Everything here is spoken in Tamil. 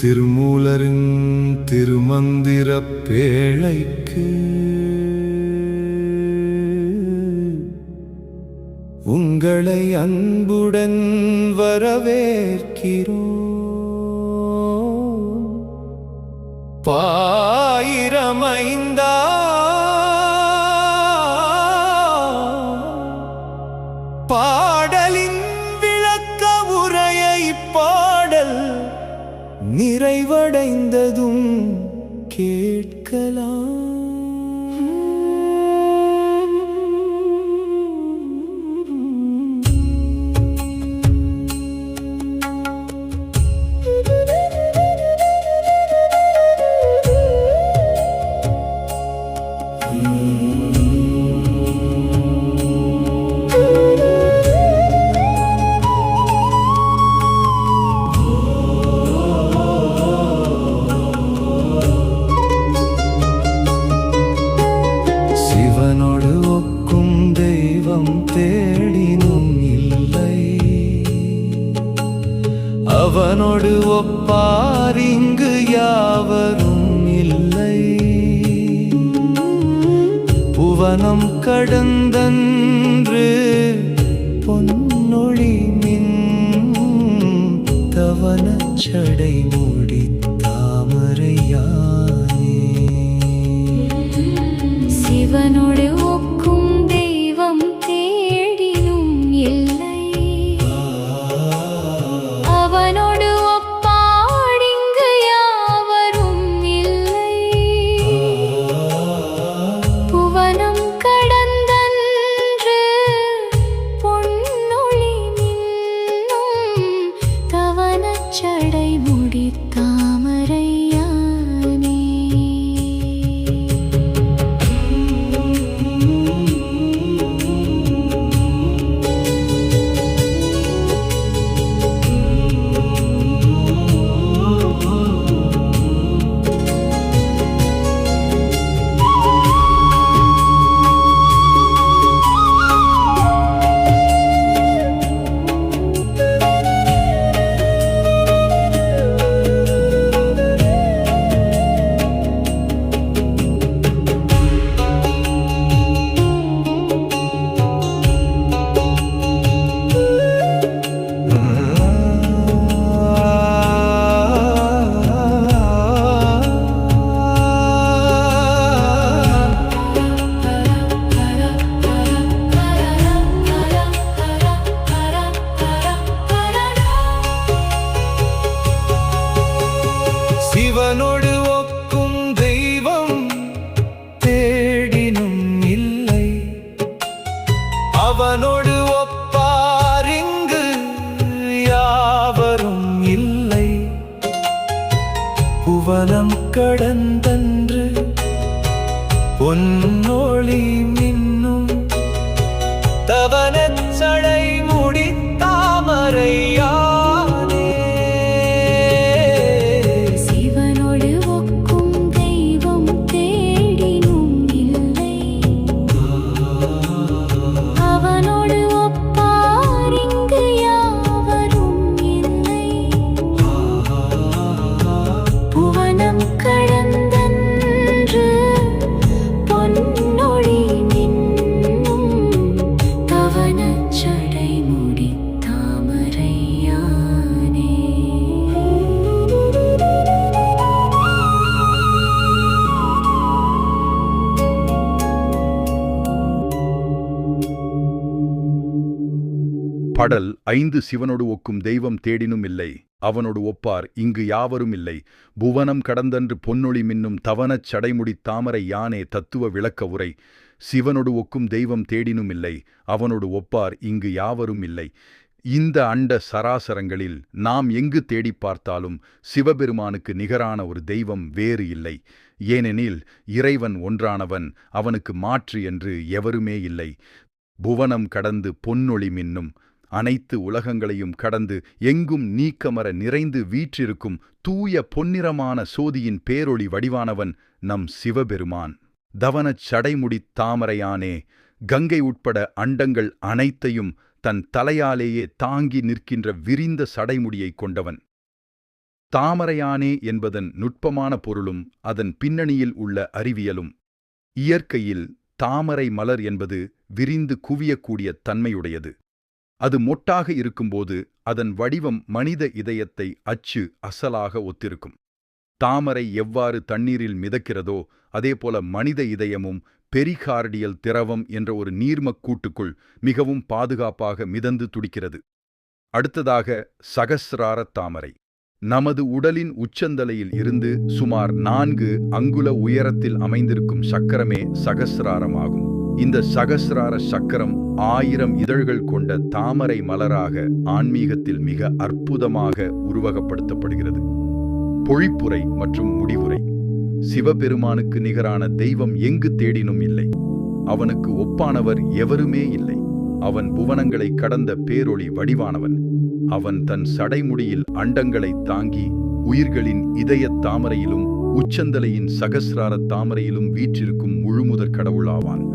திருமூலரின் திருமந்திரப் பேழைக்கு உங்களை அன்புடன் வரவேற்கிறோம். பாயிரமைந்தா பாடலின் விளக்க உரையை பாடல் நிறைவடைந்ததும் கேட்கலாம். சிவனோடு ஒக்கும் தெய்வம் தேடினும் இல்லை, அவனோடு ஒப்பார் இங்கு யாவரும் இல்லை. புவனம் கடந்தன்று பொன்னொழி மின் தவனச் சடை மூடி தாமரையானே. சிவனோடு ஒக்கும் தெய்வம் தேடினும் இல்லை, அவனோடு ஒப்பாடிங்கு யாவரும் இல்லை. புவனம் கடந்தன்று பொன்னொழி மின்னும் தவனச் சடை முடி தாமரையானே. சிவனோடு ஒக்கும் தெய்வம் தேடினும் இல்லை, அவனோடு ஒப்பார் இங்கு யாவரும் இல்லை. புவனம் கடந்தன்று பொன்னொழி மின்னும் தவனச் சடை முடி தாமரையானே. சிவனோடு ஒக்கும் தெய்வம் தேடினும் இல்லை, அவனோடு ஒப்பார் இங்கு யாவரும் இல்லை. புவனம் கடந்தன்று பொன்னொழி மின்னும் தவனச் சடை முடி தாமரையானே. பாடல் 5. சிவனோடு ஒக்கும் தெய்வம் தேடினும் இல்லை, அவனோடு ஒப்பார் இங்கு யாவரும் இல்லை. புவனம் கடந்தன்று பொன்னொழி மின்னும் தவனச் சடைமுடி தாமரை யானே. தத்துவ விளக்க உரை. சிவனோடு ஒக்கும் தெய்வம் தேடினும் இல்லை, அவனோடு ஒப்பார் இங்கு யாவரும் இல்லை. இந்த அண்ட சராசரங்களில் நாம் எங்கு தேடி பார்த்தாலும் சிவபெருமானுக்கு நிகரான ஒரு தெய்வம் வேறு இல்லை. ஏனெனில் இறைவன் ஒன்றானவன், அவனுக்கு மாற்று என்று எவருமே இல்லை. புவனம் கடந்து பொன்னொழி மின்னும், அனைத்து உலகங்களையும் கடந்து எங்கும் நீக்கமர நிறைந்து வீற்றிருக்கும் தூய பொன்னிறமான சோதியின் பேரொளி வடிவானவன் நம் சிவபெருமான். தவனச் சடைமுடித் தாமரையானே. கங்கை உட்பட அண்டங்கள் அனைத்தையும் தன் தலையாலேயே தாங்கி நிற்கின்ற விரிந்த சடைமுடியை கொண்டவன். தாமரையானே என்பதன் நுட்பமான பொருளும் அதன் பின்னணியில் உள்ள அறிவியலும். இயற்கையில் தாமரை மலர் என்பது விரிந்து குவியக்கூடிய தன்மையுடையது. அது மொட்டாக இருக்கும்போது அதன் வடிவம் மனித இதயத்தை அசலாக ஒத்திருக்கும். தாமரை எவ்வாறு தண்ணீரில் மிதக்கிறதோ அதேபோல மனித இதயமும் பெரிகார்டியல் திரவம் என்ற ஒரு நீர்மக் கூட்டுக்குள் மிகவும் பாதுகாப்பாக மிதந்து துடிக்கிறது. அடுத்ததாக சகஸ்ரார தாமரை. நமது உடலின் உச்சந்தலையில் இருந்து சுமார் 4 அங்குல உயரத்தில் அமைந்திருக்கும் சக்கரமே சகஸ்ராரமாகும். இந்த சகஸ்ரார சக்கரம் 1000 இதழ்கள் கொண்ட தாமரை மலராக ஆன்மீகத்தில் மிக அற்புதமாக உருவகப்படுத்தப்படுகிறது. பொழிப்புரை மற்றும் முடிவுரை. சிவபெருமானுக்கு நிகரான தெய்வம் எங்கு தேடினும் இல்லை. அவனுக்கு ஒப்பானவர் எவருமே இல்லை. அவன் புவனங்களை கடந்த பேரொளி வடிவானவன். அவன் தன் சடைமுடியில் அண்டங்களை தாங்கி உயிர்களின் இதயத் தாமரையிலும் உச்சந்தலையின் சகஸ்ரார தாமரையிலும் வீற்றிருக்கும் முழுமுதற் கடவுளாவான்.